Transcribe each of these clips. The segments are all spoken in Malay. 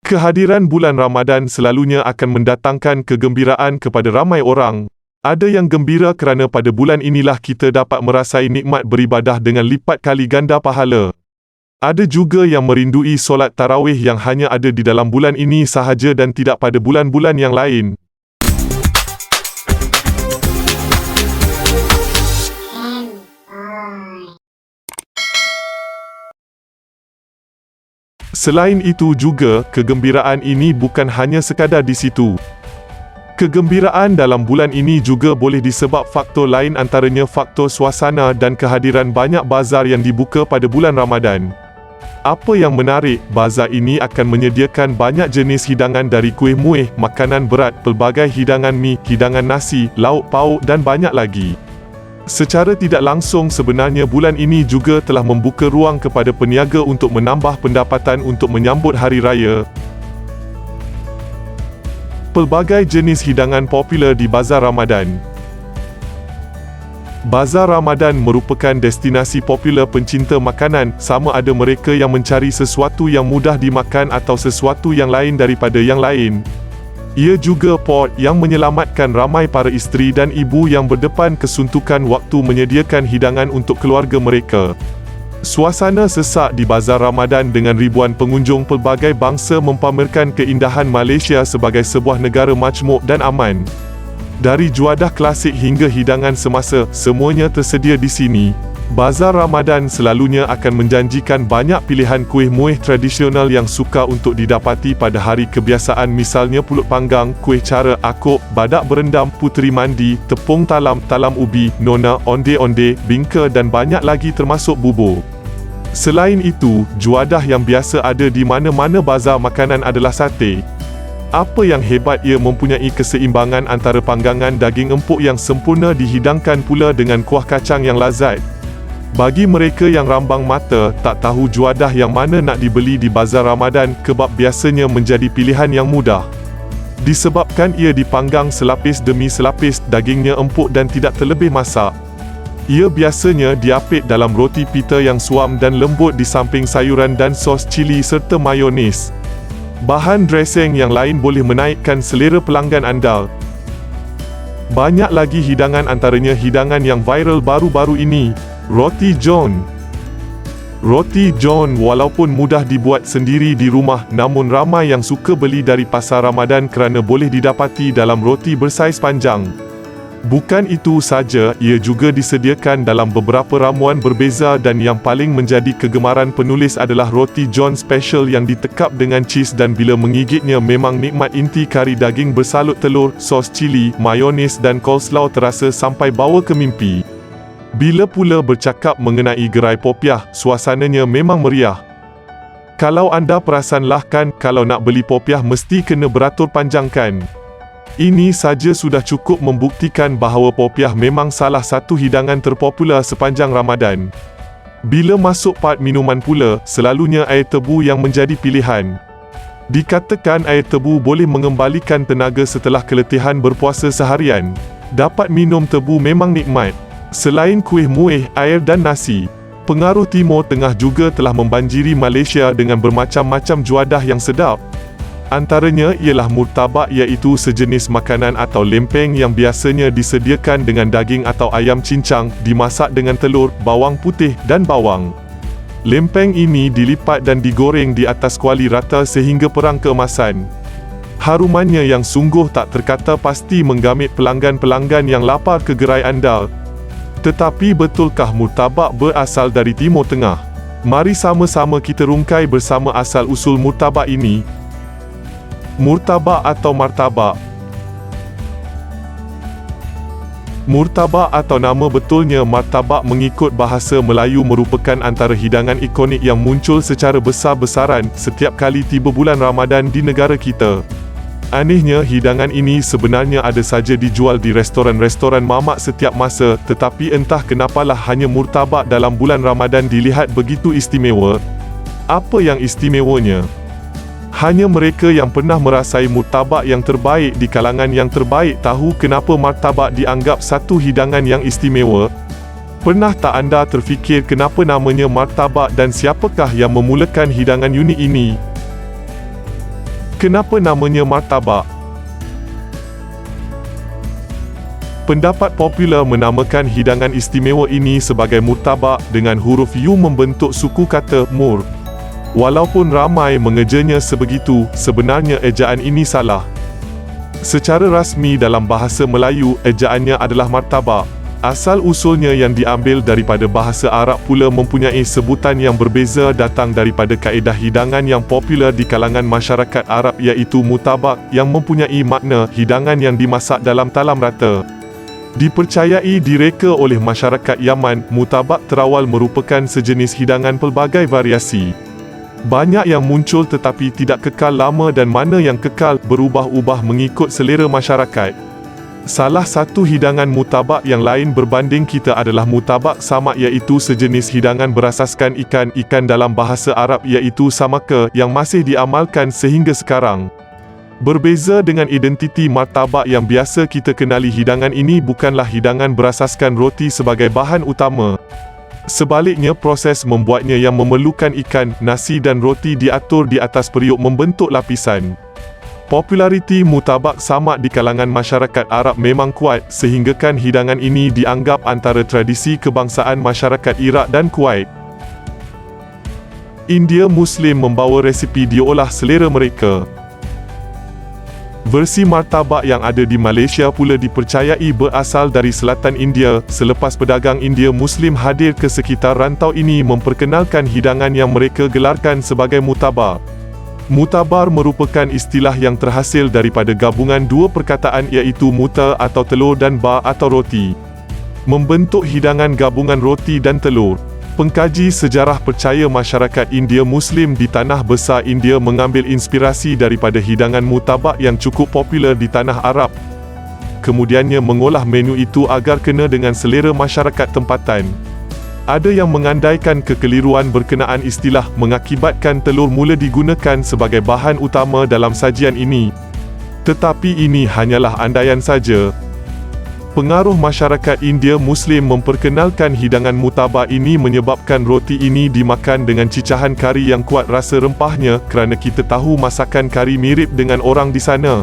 Kehadiran bulan Ramadan selalunya akan mendatangkan kegembiraan kepada ramai orang. Ada yang gembira kerana pada bulan inilah kita dapat merasai nikmat beribadah dengan lipat kali ganda pahala. Ada juga yang merindui solat tarawih yang hanya ada di dalam bulan ini sahaja dan tidak pada bulan-bulan yang lain. Selain itu juga, kegembiraan ini bukan hanya sekadar di situ. Kegembiraan dalam bulan ini juga boleh disebab faktor lain, antaranya faktor suasana dan kehadiran banyak bazar yang dibuka pada bulan Ramadan. Apa yang menarik, bazar ini akan menyediakan banyak jenis hidangan dari kuih muih, makanan berat, pelbagai hidangan mi, hidangan nasi, lauk pauk dan banyak lagi. Secara tidak langsung sebenarnya bulan ini juga telah membuka ruang kepada peniaga untuk menambah pendapatan untuk menyambut hari raya. Pelbagai jenis hidangan popular di Bazar Ramadan. Bazar Ramadan merupakan destinasi popular pencinta makanan, sama ada mereka yang mencari sesuatu yang mudah dimakan atau sesuatu yang lain daripada yang lain. Ia juga port yang menyelamatkan ramai para isteri dan ibu yang berdepan kesuntukan waktu menyediakan hidangan untuk keluarga mereka. Suasana sesak di Bazar Ramadan dengan ribuan pengunjung pelbagai bangsa mempamerkan keindahan Malaysia sebagai sebuah negara majmuk dan aman. Dari juadah klasik hingga hidangan semasa, semuanya tersedia di sini. Bazar Ramadan selalunya akan menjanjikan banyak pilihan kuih muih tradisional yang sukar untuk didapati pada hari kebiasaan, misalnya pulut panggang, kuih cara, akuk, badak berendam, puteri mandi, tepung talam, talam ubi, nona, onde-onde, bingka dan banyak lagi termasuk bubur. Selain itu, juadah yang biasa ada di mana-mana bazar makanan adalah sate. Apa yang hebat, ia mempunyai keseimbangan antara panggangan daging empuk yang sempurna dihidangkan pula dengan kuah kacang yang lazat. Bagi mereka yang rambang mata, tak tahu juadah yang mana nak dibeli di Bazar Ramadan, kebab biasanya menjadi pilihan yang mudah. Disebabkan ia dipanggang selapis demi selapis, dagingnya empuk dan tidak terlebih masak. Ia biasanya diapit dalam roti pita yang suam dan lembut di samping sayuran dan sos cili serta mayonis. Bahan dressing yang lain boleh menaikkan selera pelanggan anda. Banyak lagi hidangan, antaranya hidangan yang viral baru-baru ini, Roti John. Roti John walaupun mudah dibuat sendiri di rumah, namun ramai yang suka beli dari pasar Ramadan kerana boleh didapati dalam roti bersaiz panjang. Bukan itu saja, ia juga disediakan dalam beberapa ramuan berbeza dan yang paling menjadi kegemaran penulis adalah Roti John Special yang ditekap dengan cheese dan bila menggigitnya memang nikmat. Inti kari daging bersalut telur, sos cili, mayonis dan coleslaw terasa sampai bawa ke mimpi. Bila pula bercakap mengenai gerai popiah, suasananya memang meriah. Kalau anda perasanlah kan, kalau nak beli popiah mesti kena beratur panjangkan. Ini saja sudah cukup membuktikan bahawa popiah memang salah satu hidangan terpopular sepanjang Ramadan. Bila masuk part minuman pula, selalunya air tebu yang menjadi pilihan. Dikatakan air tebu boleh mengembalikan tenaga setelah keletihan berpuasa seharian. Dapat minum tebu memang nikmat. Selain kuih muih, air dan nasi, pengaruh Timur Tengah juga telah membanjiri Malaysia dengan bermacam-macam juadah yang sedap. Antaranya ialah murtabak, iaitu sejenis makanan atau lempeng yang biasanya disediakan dengan daging atau ayam cincang, dimasak dengan telur, bawang putih dan bawang. Lempeng ini dilipat dan digoreng di atas kuali rata sehingga perang keemasan. Harumannya yang sungguh tak terkata pasti menggamit pelanggan-pelanggan yang lapar ke gerai anda. Tetapi betulkah murtabak berasal dari Timur Tengah? Mari sama-sama kita rungkai bersama asal-usul murtabak ini. Murtabak atau martabak. Murtabak atau nama betulnya martabak mengikut bahasa Melayu merupakan antara hidangan ikonik yang muncul secara besar-besaran setiap kali tiba bulan Ramadan di negara kita. Anehnya, hidangan ini sebenarnya ada saja dijual di restoran-restoran mamak setiap masa, tetapi entah kenapalah hanya murtabak dalam bulan Ramadan dilihat begitu istimewa. Apa yang istimewanya? Hanya mereka yang pernah merasai murtabak yang terbaik di kalangan yang terbaik tahu kenapa martabak dianggap satu hidangan yang istimewa. Pernah tak anda terfikir kenapa namanya martabak dan siapakah yang memulakan hidangan unik ini? Kenapa namanya martabak? Pendapat popular menamakan hidangan istimewa ini sebagai murtabak dengan huruf U membentuk suku kata mur. Walaupun ramai mengejanya sebegitu, sebenarnya ejaan ini salah. Secara rasmi dalam bahasa Melayu, ejaannya adalah martabak. Asal usulnya yang diambil daripada bahasa Arab pula mempunyai sebutan yang berbeza datang daripada kaedah hidangan yang popular di kalangan masyarakat Arab iaitu mutabak yang mempunyai makna hidangan yang dimasak dalam talam rata. Dipercayai direka oleh masyarakat Yaman, mutabak terawal merupakan sejenis hidangan pelbagai variasi. Banyak yang muncul tetapi tidak kekal lama dan mana yang kekal berubah-ubah mengikut selera masyarakat. Salah satu hidangan mutabak yang lain berbanding kita adalah mutabak samak iaitu sejenis hidangan berasaskan ikan dalam bahasa Arab iaitu samaka yang masih diamalkan sehingga sekarang. Berbeza dengan identiti martabak yang biasa kita kenali, hidangan ini bukanlah hidangan berasaskan roti sebagai bahan utama. Sebaliknya, proses membuatnya yang memerlukan ikan, nasi dan roti diatur di atas periuk membentuk lapisan. Populariti mutabak samak di kalangan masyarakat Arab memang kuat sehinggakan hidangan ini dianggap antara tradisi kebangsaan masyarakat Iraq dan Kuwait. India Muslim membawa resipi diolah selera mereka. Versi martabak yang ada di Malaysia pula dipercayai berasal dari selatan India selepas pedagang India Muslim hadir ke sekitar rantau ini memperkenalkan hidangan yang mereka gelarkan sebagai mutabak. Mutabar merupakan istilah yang terhasil daripada gabungan dua perkataan iaitu muta atau telur dan ba atau roti. Membentuk hidangan gabungan roti dan telur. Pengkaji sejarah percaya masyarakat India Muslim di Tanah Besar India mengambil inspirasi daripada hidangan mutabak yang cukup popular di Tanah Arab. Kemudiannya mengolah menu itu agar kena dengan selera masyarakat tempatan. Ada yang mengandaikan kekeliruan berkenaan istilah mengakibatkan telur mula digunakan sebagai bahan utama dalam sajian ini. Tetapi ini hanyalah andaian saja. Pengaruh masyarakat India Muslim memperkenalkan hidangan mutabak ini menyebabkan roti ini dimakan dengan cicahan kari yang kuat rasa rempahnya kerana kita tahu masakan kari mirip dengan orang di sana.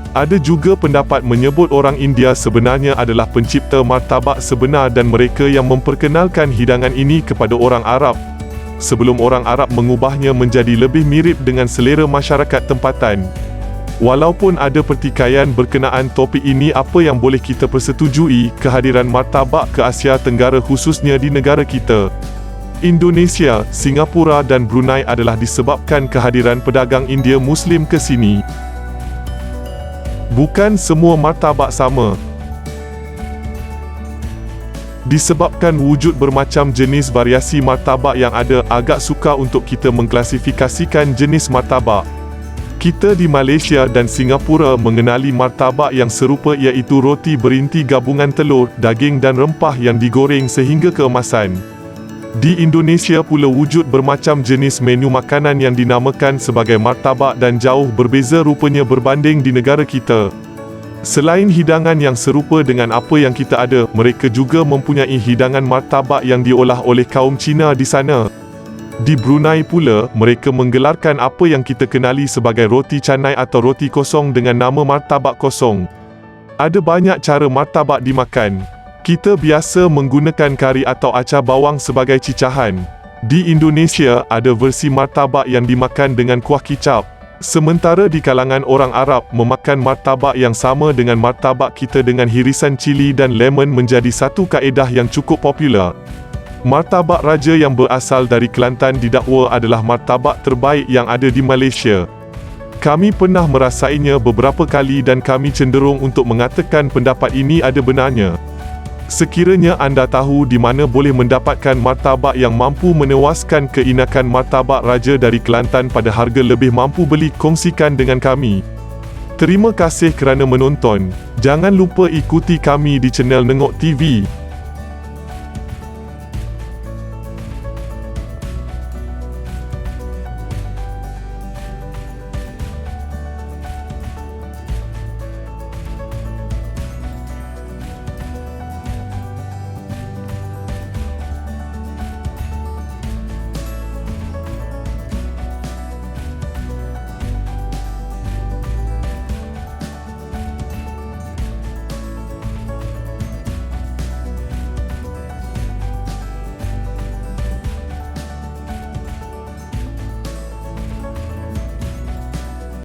Ada juga pendapat menyebut orang India sebenarnya adalah pencipta martabak sebenar dan mereka yang memperkenalkan hidangan ini kepada orang Arab sebelum orang Arab mengubahnya menjadi lebih mirip dengan selera masyarakat tempatan. Walaupun ada pertikaian berkenaan topik ini, apa yang boleh kita persetujui, kehadiran martabak ke Asia Tenggara khususnya di negara kita, Indonesia, Singapura dan Brunei adalah disebabkan kehadiran pedagang India Muslim ke sini. Bukan semua martabak sama. Disebabkan wujud bermacam jenis variasi martabak yang ada, agak sukar untuk kita mengklasifikasikan jenis martabak. Kita di Malaysia dan Singapura mengenali martabak yang serupa iaitu roti berinti gabungan telur, daging dan rempah yang digoreng sehingga keemasan. Di Indonesia pula wujud bermacam jenis menu makanan yang dinamakan sebagai martabak dan jauh berbeza rupanya berbanding di negara kita. Selain hidangan yang serupa dengan apa yang kita ada, mereka juga mempunyai hidangan martabak yang diolah oleh kaum Cina di sana. Di Brunei pula, mereka menggelarkan apa yang kita kenali sebagai roti canai atau roti kosong dengan nama martabak kosong. Ada banyak cara martabak dimakan. Kita biasa menggunakan kari atau acar bawang sebagai cicahan. Di Indonesia, ada versi martabak yang dimakan dengan kuah kicap. Sementara di kalangan orang Arab, memakan martabak yang sama dengan martabak kita dengan hirisan cili dan lemon menjadi satu kaedah yang cukup popular. Martabak raja yang berasal dari Kelantan didakwa adalah martabak terbaik yang ada di Malaysia. Kami pernah merasainya beberapa kali dan kami cenderung untuk mengatakan pendapat ini ada benarnya. Sekiranya anda tahu di mana boleh mendapatkan martabak yang mampu menewaskan keinakan martabak raja dari Kelantan pada harga lebih mampu beli, kongsikan dengan kami. Terima kasih kerana menonton. Jangan lupa ikuti kami di channel Nengok TV.